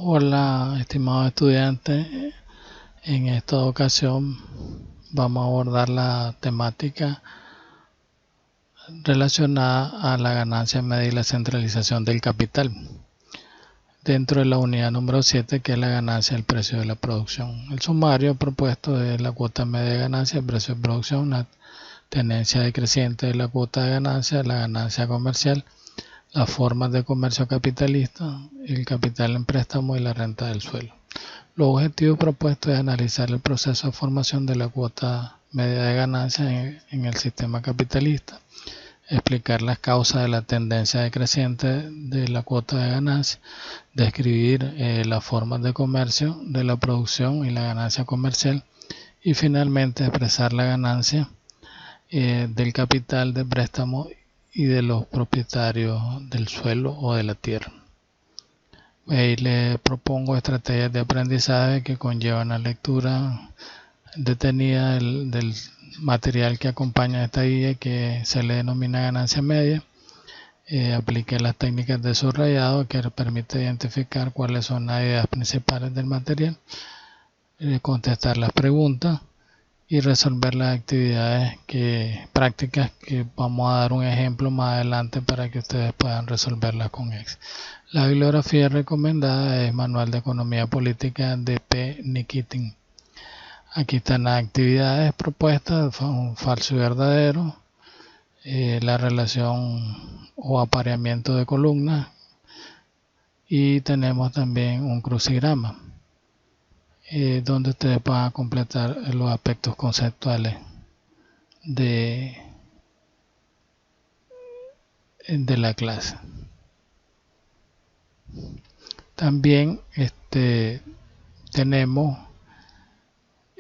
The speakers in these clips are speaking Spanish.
Hola, estimados estudiantes. En esta ocasión vamos a abordar la temática relacionada a la ganancia media y la centralización del capital dentro de la unidad número 7, que es la ganancia del precio de la producción. El sumario propuesto es la cuota media de ganancia, el precio de producción, una tendencia decreciente de la cuota de ganancia, la ganancia comercial, las formas de comercio capitalista, el capital en préstamo y la renta del suelo. Los objetivos propuestos es analizar el proceso de formación de la cuota media de ganancia en el sistema capitalista, explicar las causas de la tendencia decreciente de la cuota de ganancia, describir las formas de comercio de la producción y la ganancia comercial, y finalmente expresar la ganancia del capital de préstamo y de los propietarios del suelo o de la tierra. Ahí les propongo estrategias de aprendizaje que conllevan la lectura detenida del material que acompaña esta guía, que se le denomina ganancia media. Aplique las técnicas de subrayado, que permite identificar cuáles son las ideas principales del material, contestar las preguntas y resolver las actividades prácticas que vamos a dar un ejemplo más adelante para que ustedes puedan resolverlas con éxito. La bibliografía recomendada es Manual de Economía Política de P. Nikitin. Aquí están las actividades propuestas, un falso y verdadero, la relación o apareamiento de columnas, y tenemos también un crucigrama, donde ustedes van a completar los aspectos conceptuales de la clase. También tenemos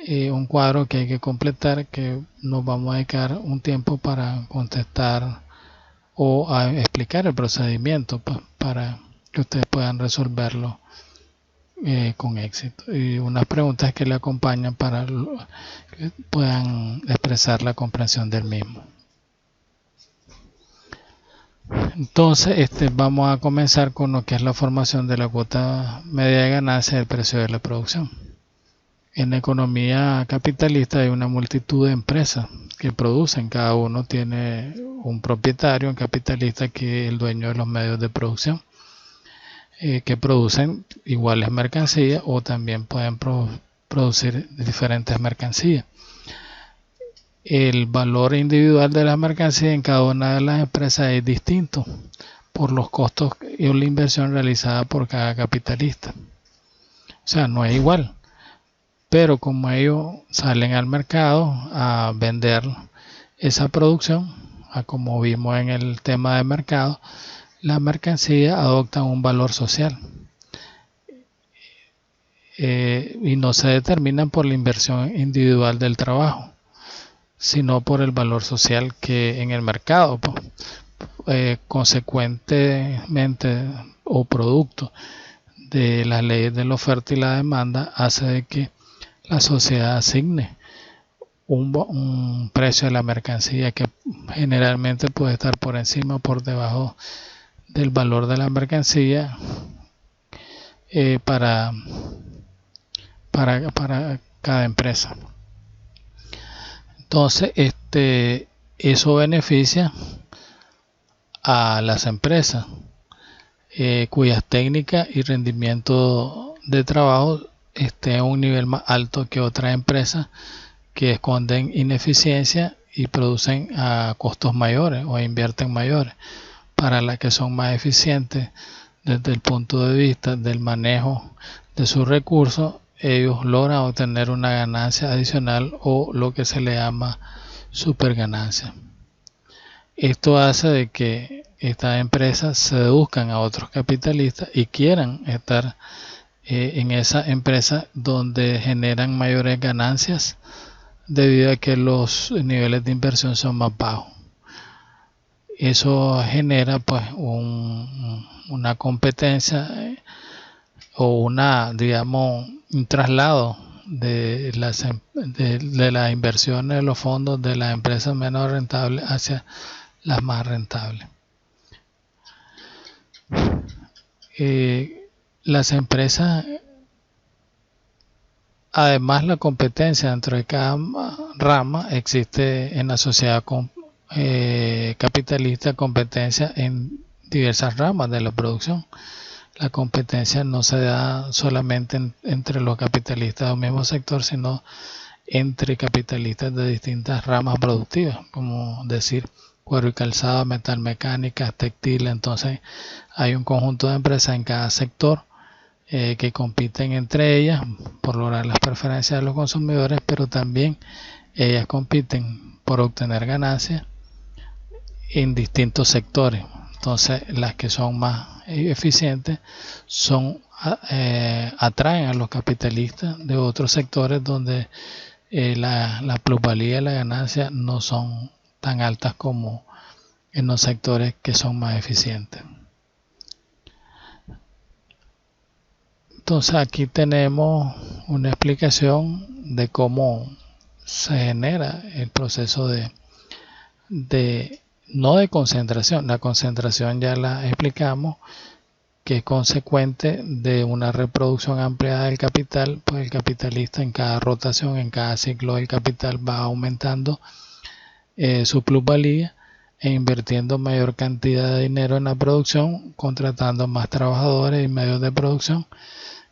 un cuadro que hay que completar, que nos vamos a dedicar un tiempo para contestar o a explicar el procedimiento para que ustedes puedan resolverlo con éxito, y unas preguntas que le acompañan para que puedan expresar la comprensión del mismo. Entonces vamos a comenzar con lo que es la formación de la cuota media de ganancia del precio de la producción. En la economía capitalista hay una multitud de empresas que producen, cada uno tiene un propietario, un capitalista, que es el dueño de los medios de producción, que producen iguales mercancías o también pueden producir diferentes mercancías. El valor individual de las mercancías en cada una de las empresas es distinto por los costos y la inversión realizada por cada capitalista. O sea, no es igual. Pero como ellos salen al mercado a vender esa producción, como vimos en el tema de mercado, las mercancías adoptan un valor social y no se determinan por la inversión individual del trabajo, sino por el valor social que en el mercado, consecuentemente o producto de las leyes de la oferta y la demanda, hace de que la sociedad asigne un precio de la mercancía que generalmente puede estar por encima o por debajo del valor de la mercancía para cada empresa. Entonces, eso beneficia a las empresas cuyas técnicas y rendimiento de trabajo esté a un nivel más alto que otras empresas que esconden ineficiencia y producen a costos mayores o invierten mayores. Para las que son más eficientes desde el punto de vista del manejo de sus recursos, ellos logran obtener una ganancia adicional o lo que se le llama superganancia. Esto hace de que estas empresas se seduzcan a otros capitalistas y quieran estar en esa empresa donde generan mayores ganancias debido a que los niveles de inversión son más bajos. Eso genera pues una competencia o un traslado de las inversiones de los fondos de las empresas menos rentables hacia las más rentables. las empresas, además la competencia dentro de cada rama, existe en la sociedad capitalista competencia en diversas ramas de la producción. La competencia no se da solamente entre los capitalistas del mismo sector, sino entre capitalistas de distintas ramas productivas, como decir cuero y calzado, metal mecánica, textil. Entonces hay un conjunto de empresas en cada sector que compiten entre ellas por lograr las preferencias de los consumidores, pero también ellas compiten por obtener ganancias en distintos sectores. Entonces las que son más eficientes atraen a los capitalistas de otros sectores donde la plusvalía y la ganancia no son tan altas como en los sectores que son más eficientes. Entonces aquí tenemos una explicación de cómo se genera el proceso no de concentración. La concentración ya la explicamos, que es consecuente de una reproducción ampliada del capital. Pues el capitalista en cada rotación, en cada ciclo del capital, va aumentando su plusvalía e invirtiendo mayor cantidad de dinero en la producción, contratando más trabajadores y medios de producción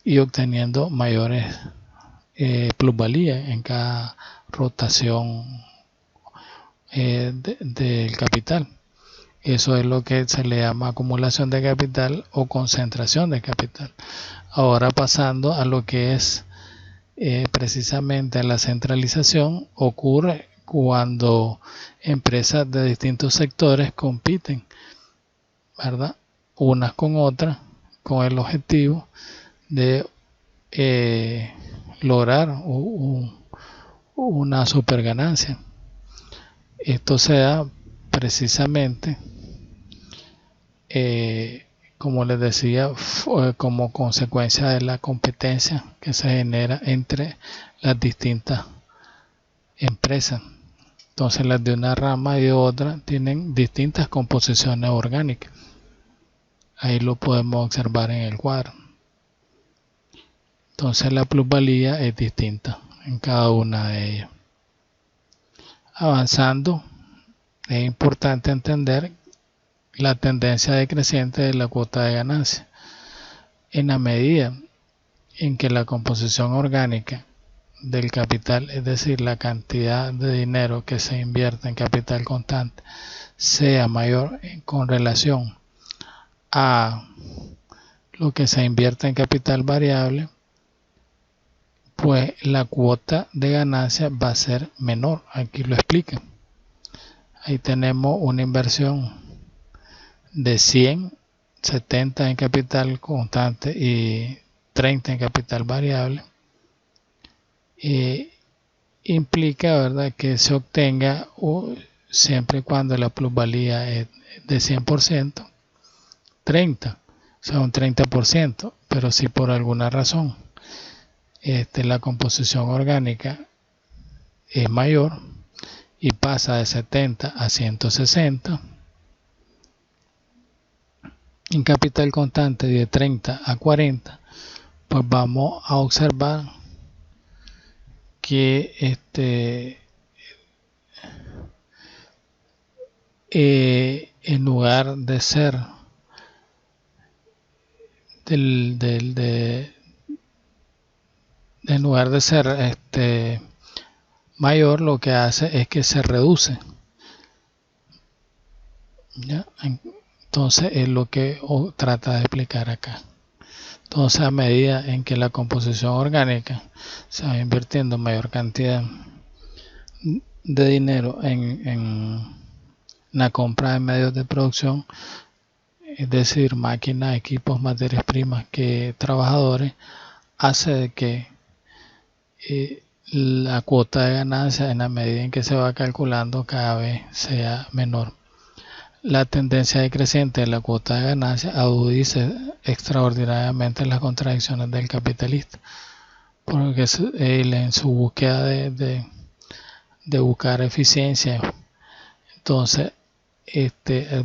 y obteniendo mayores plusvalías en cada rotación del capital. Eso es lo que se le llama acumulación de capital o concentración de capital. Ahora pasando a lo que es precisamente la centralización, ocurre cuando empresas de distintos sectores compiten, ¿verdad?, unas con otras con el objetivo de lograr una super ganancia. Esto se da precisamente, como les decía, como consecuencia de la competencia que se genera entre las distintas empresas. Entonces las de una rama y de otra tienen distintas composiciones orgánicas. Ahí lo podemos observar en el cuadro. Entonces la plusvalía es distinta en cada una de ellas. Avanzando, es importante entender la tendencia decreciente de la cuota de ganancia. En la medida en que la composición orgánica del capital, es decir, la cantidad de dinero que se invierte en capital constante, sea mayor con relación a lo que se invierte en capital variable, pues la cuota de ganancia va a ser menor. Aquí lo explica. Ahí tenemos una inversión de 100, 70 en capital constante y 30 en capital variable. Implica, ¿verdad?, que se obtenga siempre y cuando la plusvalía es de 100%, 30, o sea, un 30%. Pero si por alguna razón la composición orgánica es mayor y pasa de 70 a 160, en capital constante de 30 a 40, pues vamos a observar que en lugar de ser en lugar de ser mayor, lo que hace es que se reduce. ¿Ya? Entonces es lo que trata de explicar acá. Entonces, a medida en que la composición orgánica se va invirtiendo mayor cantidad de dinero en la compra de medios de producción, es decir, máquinas, equipos, materias primas, que trabajadores, hace de que la cuota de ganancia, en la medida en que se va calculando, cada vez sea menor. La tendencia decreciente de la cuota de ganancia agudiza extraordinariamente las contradicciones del capitalista, porque él, en su búsqueda de buscar eficiencia, entonces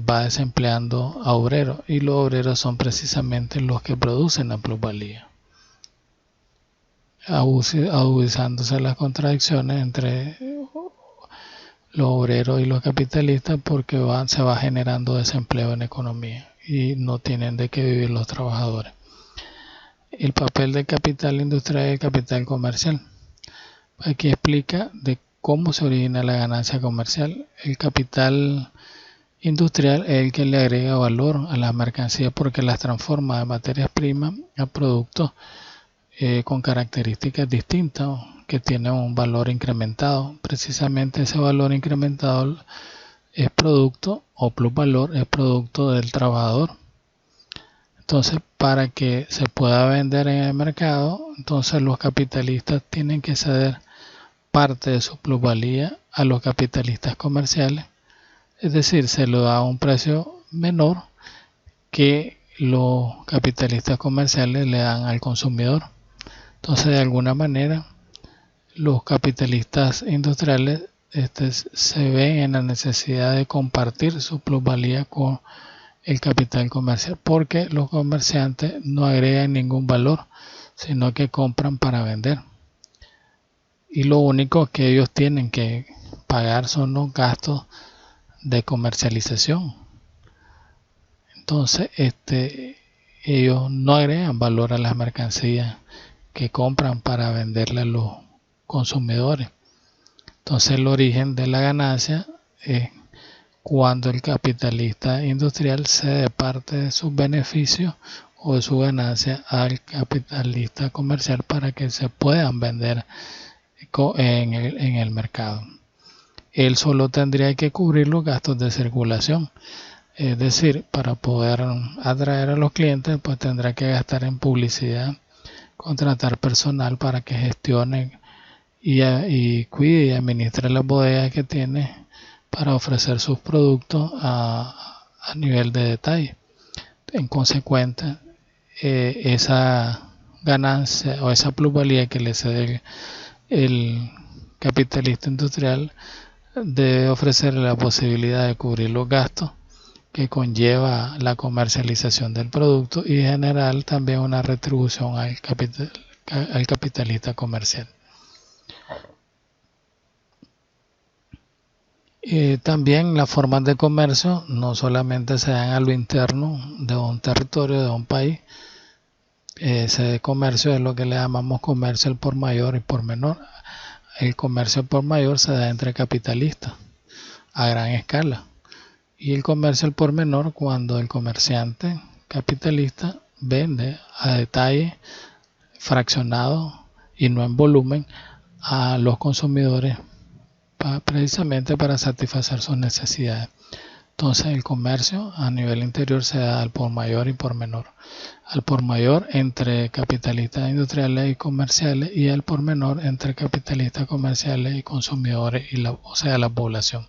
va desempleando a obreros, y los obreros son precisamente los que producen la plusvalía, agudizándose las contradicciones entre los obreros y los capitalistas, porque se va generando desempleo en economía y no tienen de qué vivir los trabajadores. El papel del capital industrial y el capital comercial. Aquí explica de cómo se origina la ganancia comercial. El capital industrial es el que le agrega valor a las mercancías porque las transforma de materias primas a productos con características distintas que tienen un valor incrementado. Precisamente ese valor incrementado es producto, o plusvalor es producto del trabajador. Entonces, para que se pueda vender en el mercado, entonces los capitalistas tienen que ceder parte de su plusvalía a los capitalistas comerciales, es decir, se lo da a un precio menor que los capitalistas comerciales le dan al consumidor. Entonces, de alguna manera, los capitalistas industriales se ven en la necesidad de compartir su plusvalía con el capital comercial, porque los comerciantes no agregan ningún valor, sino que compran para vender. Y lo único que ellos tienen que pagar son los gastos de comercialización. Entonces, ellos no agregan valor a las mercancías que compran para venderle a los consumidores. Entonces, el origen de la ganancia es cuando el capitalista industrial cede parte de sus beneficios o de su ganancia al capitalista comercial para que se puedan vender en el mercado. Él solo tendría que cubrir los gastos de circulación, es decir, para poder atraer a los clientes, pues tendrá que gastar en publicidad, contratar personal para que gestione y cuide y administre las bodegas que tiene para ofrecer sus productos a nivel de detalle. En consecuencia, esa ganancia o esa plusvalía que le cede el capitalista industrial debe ofrecerle la posibilidad de cubrir los gastos que conlleva la comercialización del producto y generar también una retribución al capitalista comercial. También las formas de comercio no solamente se dan a lo interno de un territorio, de un país. Ese comercio es lo que le llamamos comercio al por mayor y por menor. El comercio al por mayor se da entre capitalistas a gran escala, y el comercio al por menor cuando el comerciante capitalista vende a detalle, fraccionado y no en volumen, a los consumidores precisamente para satisfacer sus necesidades. Entonces, el comercio a nivel interior se da al por mayor y por menor. Al por mayor entre capitalistas industriales y comerciales, y al por menor entre capitalistas comerciales y consumidores, o sea, la población.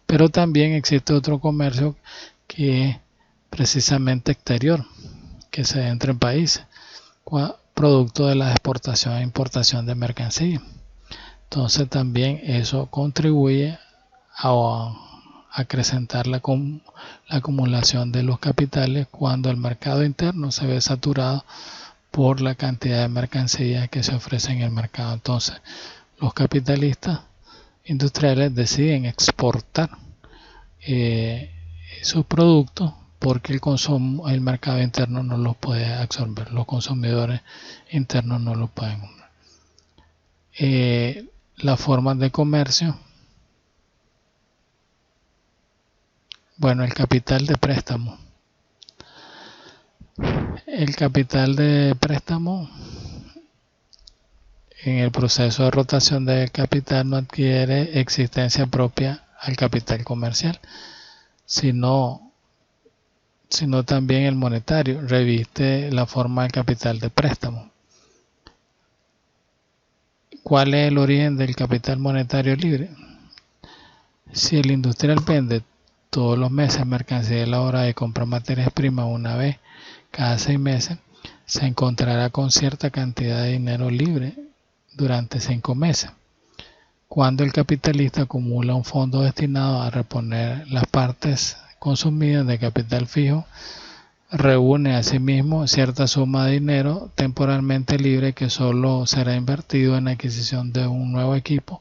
Pero también existe otro comercio que es precisamente exterior, que se da entre países, producto de la exportación e importación de mercancías. Entonces también eso contribuye a acrecentar la acumulación de los capitales cuando el mercado interno se ve saturado por la cantidad de mercancías que se ofrece en el mercado. Entonces, los capitalistas industriales deciden exportar sus productos porque el mercado interno no los puede absorber, los consumidores internos no los pueden comprar. Las formas de comercio. Bueno, el capital de préstamo. El capital de préstamo en el proceso de rotación del capital no adquiere existencia propia al capital comercial, sino también el monetario reviste la forma del capital de préstamo. ¿Cuál es el origen del capital monetario libre? Si el industrial vende todos los meses mercancía elaborada y compra materias primas una vez cada 6 meses, se encontrará con cierta cantidad de dinero libre durante 5 meses. cuando el capitalista acumula un fondo destinado a reponer las partes consumidas de capital fijo, reúne asimismo cierta suma de dinero temporalmente libre que solo será invertido en la adquisición de un nuevo equipo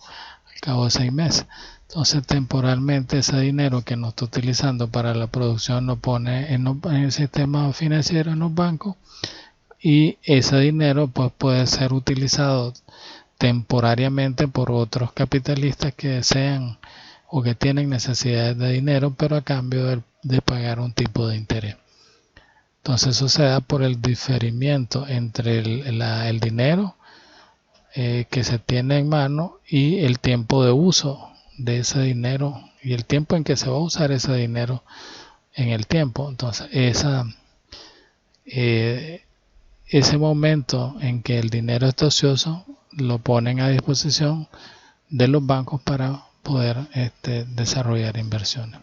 al cabo de 6 meses. Entonces, temporalmente ese dinero que no está utilizando para la producción lo pone en el sistema financiero, en los bancos, y ese dinero pues puede ser utilizado temporariamente por otros capitalistas que desean o que tienen necesidades de dinero, pero a cambio de pagar un tipo de interés. Entonces eso se da por el diferimiento entre el dinero que se tiene en mano y el tiempo de uso de ese dinero y el tiempo en que se va a usar ese dinero en el tiempo. Entonces ese momento en que el dinero está ocioso lo ponen a disposición de los bancos para poder desarrollar inversiones,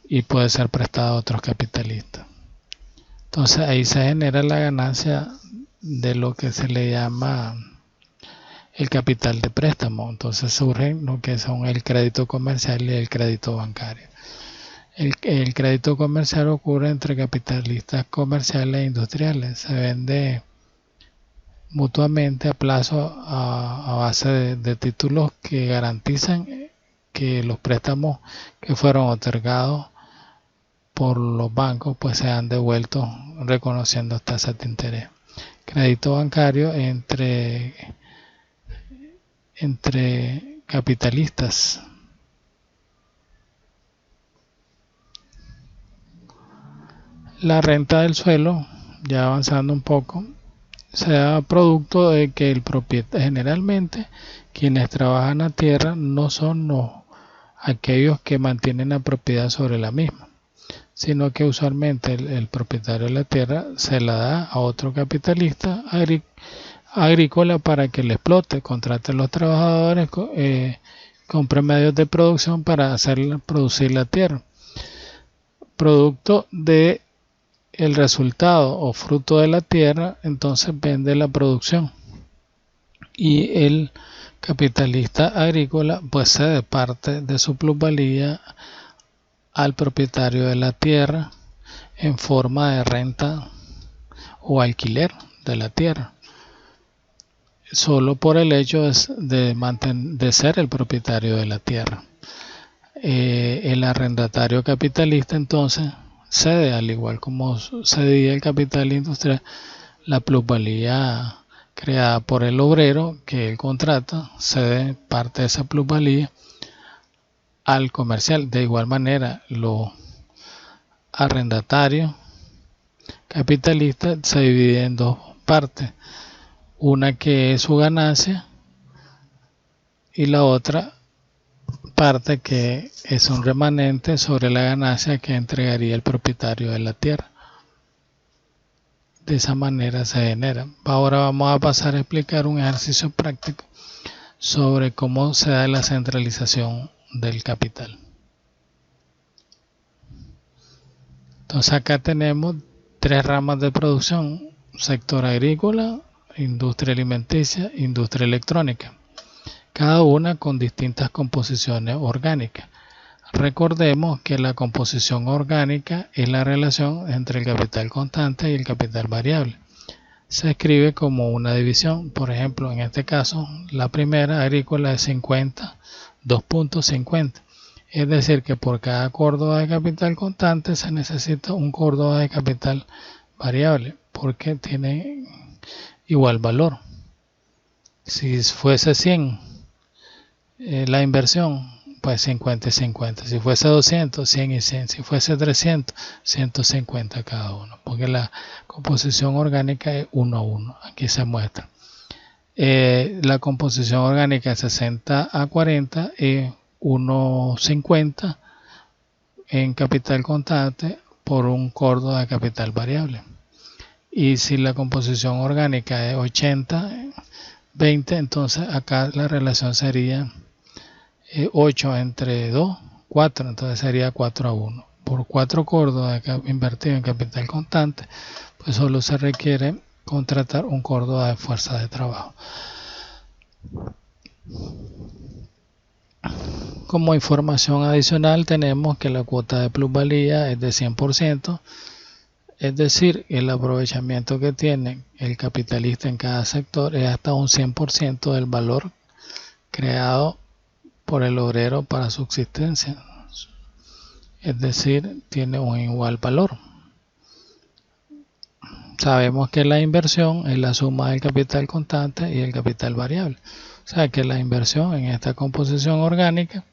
y puede ser prestado a otros capitalistas. Entonces ahí se genera la ganancia de lo que se le llama el capital de préstamo. Entonces surgen lo que son el crédito comercial y el crédito bancario. El crédito comercial ocurre entre capitalistas comerciales e industriales. Se vende mutuamente a plazo a base de títulos que garantizan que los préstamos que fueron otorgados por los bancos pues sean devueltos reconociendo tasas de interés. Crédito bancario entre capitalistas. La renta del suelo, ya avanzando un poco, se da producto de que el propietario, generalmente quienes trabajan la tierra no son aquellos que mantienen la propiedad sobre la misma, sino que usualmente el propietario de la tierra se la da a otro capitalista agrícola para que le explote, contrate a los trabajadores, compre medios de producción para producir la tierra. Producto de el resultado o fruto de la tierra, entonces vende la producción, y el capitalista agrícola pues cede parte de su plusvalía al propietario de la tierra en forma de renta o alquiler de la tierra, solo por el hecho de ser el propietario de la tierra. El arrendatario capitalista entonces cede, al igual como cedía el capital industrial, la plusvalía creada por el obrero que él contrata, cede parte de esa plusvalía al comercial. De igual manera, los arrendatarios capitalistas se dividen en dos partes, una que es su ganancia y la otra parte que es un remanente sobre la ganancia que entregaría el propietario de la tierra. De esa manera se genera. Ahora vamos a pasar a explicar un ejercicio práctico sobre cómo se da la centralización del capital. Entonces acá tenemos 3 ramas de producción: sector agrícola, industria alimenticia, industria electrónica, cada una con distintas composiciones orgánicas. Recordemos que la composición orgánica es la relación entre el capital constante y el capital variable. Se escribe como una división. Por ejemplo, en este caso, la primera agrícola es 50, 2.50. Es decir, que por cada córdoba de capital constante se necesita un córdoba de capital variable, porque tiene igual valor. Si fuese 100 la inversión, pues 50 y 50. Si fuese 200, 100 y 100. Si fuese 300, 150 cada uno, porque la composición orgánica es 1 a 1. Aquí se muestra. La composición orgánica es 60 a 40 es 1.50 en capital constante por un córdoba de capital variable. Y si la composición orgánica es 80-20, entonces acá la relación sería 8 entre 2, 4, entonces sería 4 a 1. Por 4 córdobas invertidos en capital constante, pues solo se requiere contratar un córdoba de fuerza de trabajo. Como información adicional tenemos que la cuota de plusvalía es de 100%, es decir, el aprovechamiento que tiene el capitalista en cada sector es hasta un 100% del valor creado por el obrero para su existencia. Es decir, tiene un igual valor. Sabemos que la inversión es la suma del capital constante y el capital variable. O sea que la inversión en esta composición orgánica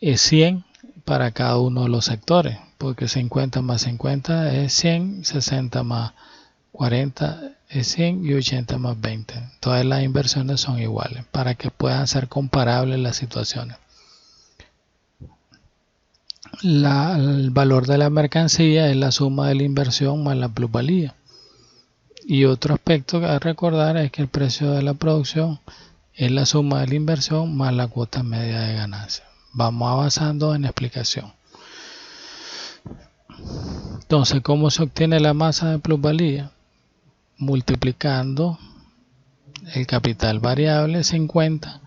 es 100 para cada uno de los sectores, porque 50 más 50 es 100, 60 más 40 es 100 y 80 más 20. Todas las inversiones son iguales para que puedan ser comparables las situaciones. El valor de la mercancía es la suma de la inversión más la plusvalía. Y otro aspecto a recordar es que el precio de la producción es la suma de la inversión más la cuota media de ganancia. Vamos avanzando en explicación. Entonces, ¿cómo se obtiene la masa de plusvalía? Multiplicando el capital variable 50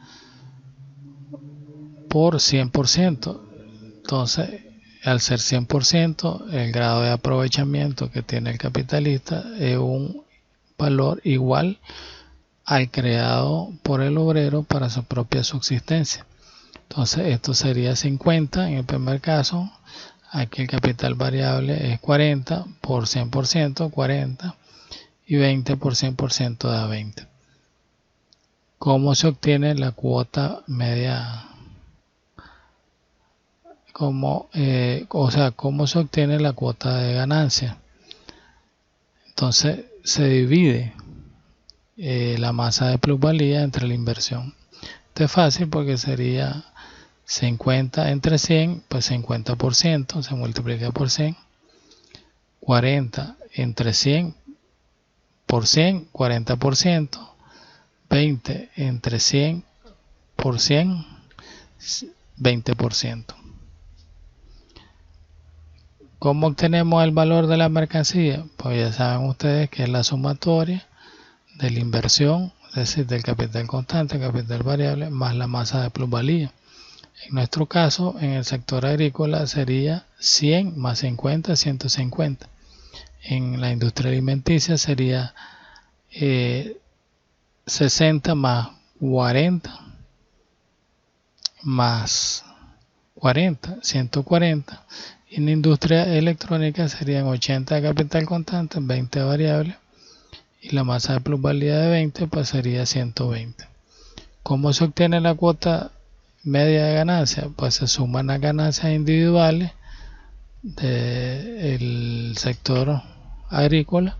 por 100%. Entonces, al ser 100%, el grado de aprovechamiento que tiene el capitalista es un valor igual al creado por el obrero para su propia subsistencia. Entonces, esto sería 50 en el primer caso. Aquí el capital variable es 40 por 100%, 40, y 20 por 100% da 20. ¿Cómo se obtiene la cuota media? ¿Cómo se obtiene la cuota de ganancia? Entonces se divide la masa de plusvalía entre la inversión. Esto es fácil porque sería 50 entre 100, pues 50% se multiplica por 100. 40 entre 100 por 100, 40%. 20 entre 100 por 100, 20%. ¿Cómo obtenemos el valor de la mercancía? Pues ya saben ustedes que es la sumatoria de la inversión, es decir, del capital constante, capital variable, más la masa de plusvalía. En nuestro caso, en el sector agrícola sería 100 más 50, 150. En la industria alimenticia sería 60 más 40 más 40, 140. En la industria electrónica serían 80 de capital constante, 20 de variable, y la masa de plusvalía de 20 pues sería 120. ¿Cómo se obtiene la cuota media de ganancia? Pues se suman las ganancias individuales del sector agrícola,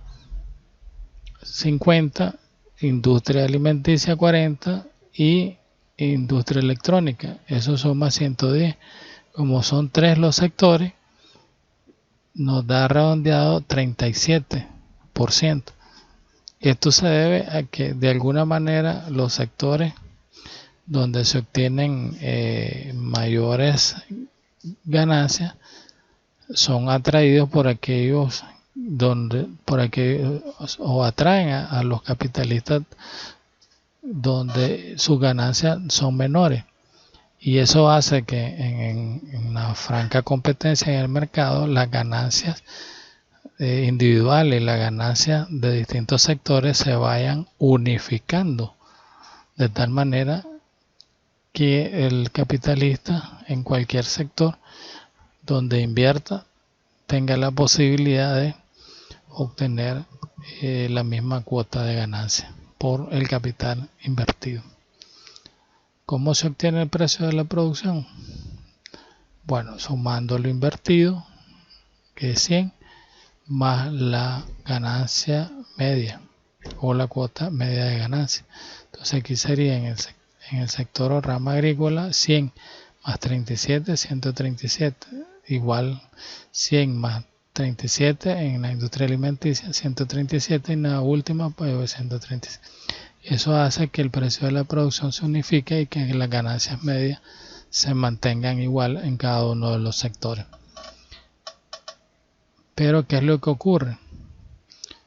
50, industria alimenticia 40 y industria electrónica, eso suma 110. Como son 3 los sectores, nos da redondeado 37%. Esto se debe a que de alguna manera los sectores donde se obtienen mayores ganancias son atraídos por aquellos o atraen a los capitalistas donde sus ganancias son menores, y eso hace que en una franca competencia en el mercado las ganancias individuales y las ganancias de distintos sectores se vayan unificando de tal manera que el capitalista en cualquier sector donde invierta tenga la posibilidad de obtener la misma cuota de ganancia por el capital invertido. ¿Cómo se obtiene el precio de la producción? Bueno, sumando lo invertido, que es 100, más la ganancia media o la cuota media de ganancia. Entonces aquí sería en el sector o rama agrícola 100 más 37, 137, igual 100 más 37 en la industria alimenticia, 137, y en la última pues 137. Eso hace que el precio de la producción se unifique y que las ganancias medias se mantengan igual en cada uno de los sectores. Pero ¿qué es lo que ocurre?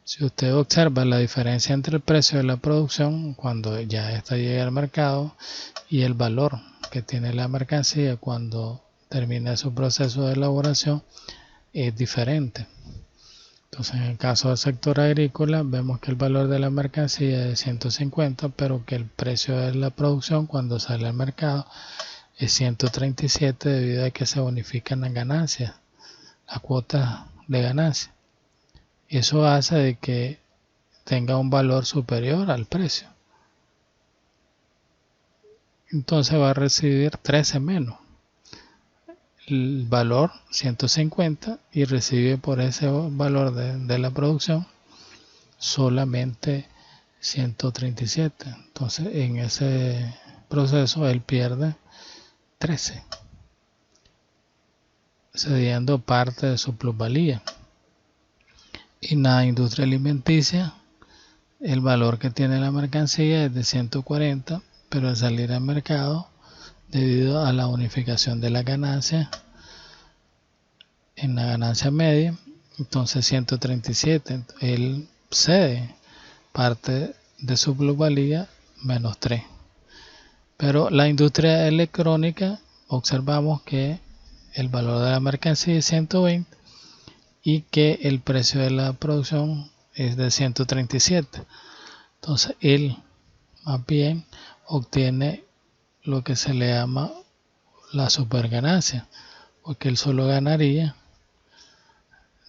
Si usted observa la diferencia entre el precio de la producción cuando ya esta llega al mercado y el valor que tiene la mercancía cuando termina su proceso de elaboración, es diferente. Entonces, en el caso del sector agrícola, vemos que el valor de la mercancía es de 150, pero que el precio de la producción cuando sale al mercado es 137 debido a que se bonifican las ganancias, las cuotas de ganancia. Eso hace de que tenga un valor superior al precio. Entonces va a recibir 13 menos. El valor 150 y recibe por ese valor de la producción solamente 137. Entonces en ese proceso él pierde 13, cediendo parte de su plusvalía. Y en la industria alimenticia el valor que tiene la mercancía es de 140, pero al salir al mercado, debido a la unificación de la ganancia en la ganancia media, entonces 137, él cede parte de su plusvalía menos 3. Pero la industria electrónica, observamos que el valor de la mercancía es 120 y que el precio de la producción es de 137. Entonces él más bien obtiene lo que se le llama la superganancia, porque él solo debería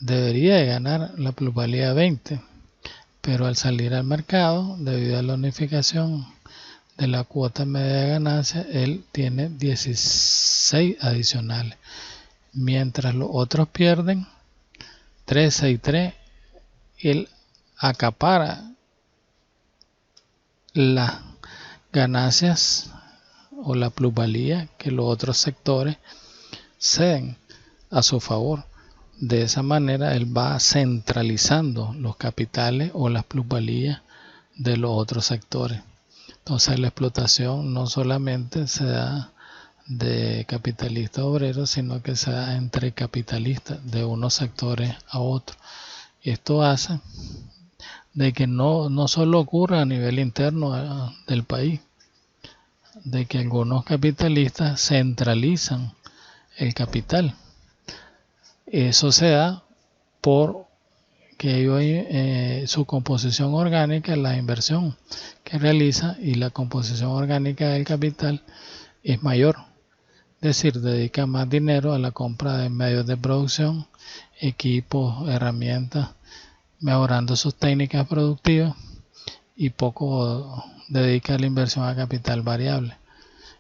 de ganar la plusvalía 20, pero al salir al mercado, debido a la unificación de la cuota media de ganancia, él tiene 16 adicionales, mientras los otros pierden 13 y 3, él acapara las ganancias o la plusvalía que los otros sectores ceden a su favor. De esa manera él va centralizando los capitales o las plusvalías de los otros sectores. Entonces la explotación no solamente se da de capitalista a obrero, sino que se da entre capitalistas de unos sectores a otros. Y esto hace de que no solo ocurra a nivel interno del país, de que algunos capitalistas centralizan el capital. Eso se da por que ellos, su composición orgánica, la inversión que realiza y la composición orgánica del capital es mayor. Es decir, dedica más dinero a la compra de medios de producción, equipos, herramientas, mejorando sus técnicas productivas y poco dedica a la inversión a capital variable.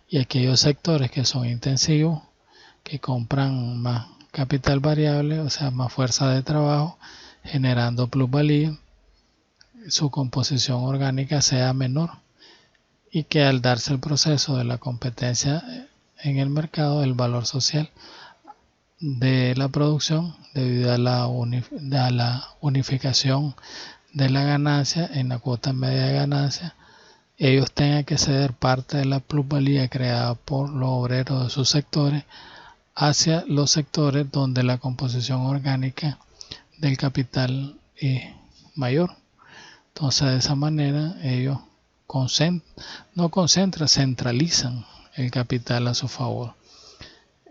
Y aquellos sectores que son intensivos, que compran más capital variable, o sea, más fuerza de trabajo, generando plusvalía, su composición orgánica sea menor y que al darse el proceso de la competencia en el mercado, el valor social de la producción, debido a la unificación de la ganancia en la cuota media de ganancia, ellos tengan que ceder parte de la plusvalía creada por los obreros de sus sectores hacia los sectores donde la composición orgánica del capital es mayor. Entonces de esa manera ellos centralizan el capital a su favor.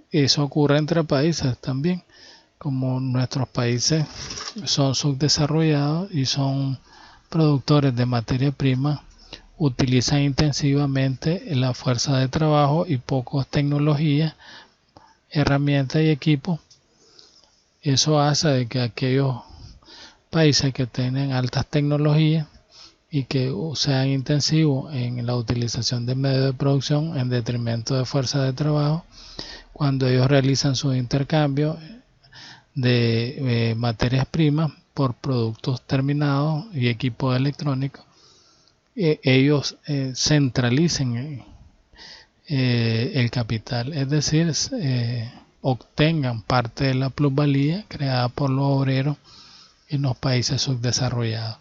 Eso ocurre entre países también, como nuestros países son subdesarrollados y son productores de materia prima, utilizan intensivamente la fuerza de trabajo y pocas tecnologías, herramientas y equipos. Eso hace de que aquellos países que tienen altas tecnologías y que sean intensivos en la utilización de medios de producción en detrimento de fuerza de trabajo, cuando ellos realizan su intercambio de materias primas por productos terminados y equipos electrónicos, ellos centralicen el capital, es decir, obtengan parte de la plusvalía creada por los obreros en los países subdesarrollados.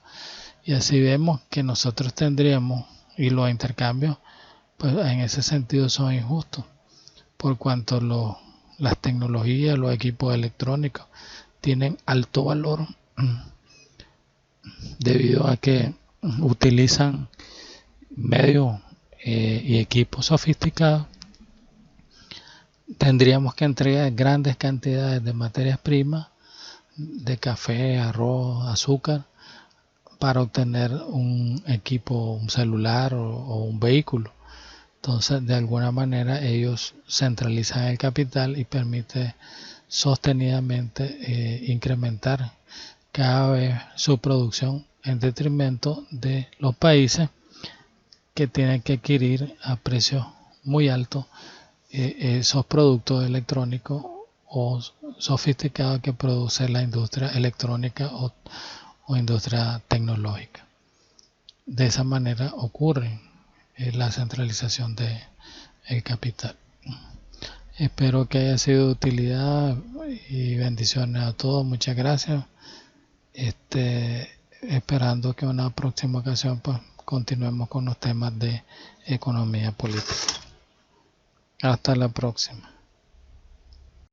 Y así vemos que nosotros tendríamos, y los intercambios pues en ese sentido son injustos, por cuanto las tecnologías, los equipos electrónicos tienen alto valor debido a que utilizan medios y equipos sofisticados, tendríamos que entregar grandes cantidades de materias primas, de café, arroz, azúcar, para obtener un equipo, un celular o un vehículo. Entonces, de alguna manera, ellos centralizan el capital y permite sostenidamente incrementar cada vez su producción en detrimento de los países que tienen que adquirir a precios muy altos esos productos electrónicos o sofisticados que produce la industria electrónica o industria tecnológica. De esa manera ocurre la centralización del capital. Espero que haya sido de utilidad y bendiciones a todos. Muchas gracias. Esperando que en una próxima ocasión pues continuemos con los temas de economía política. Hasta la próxima.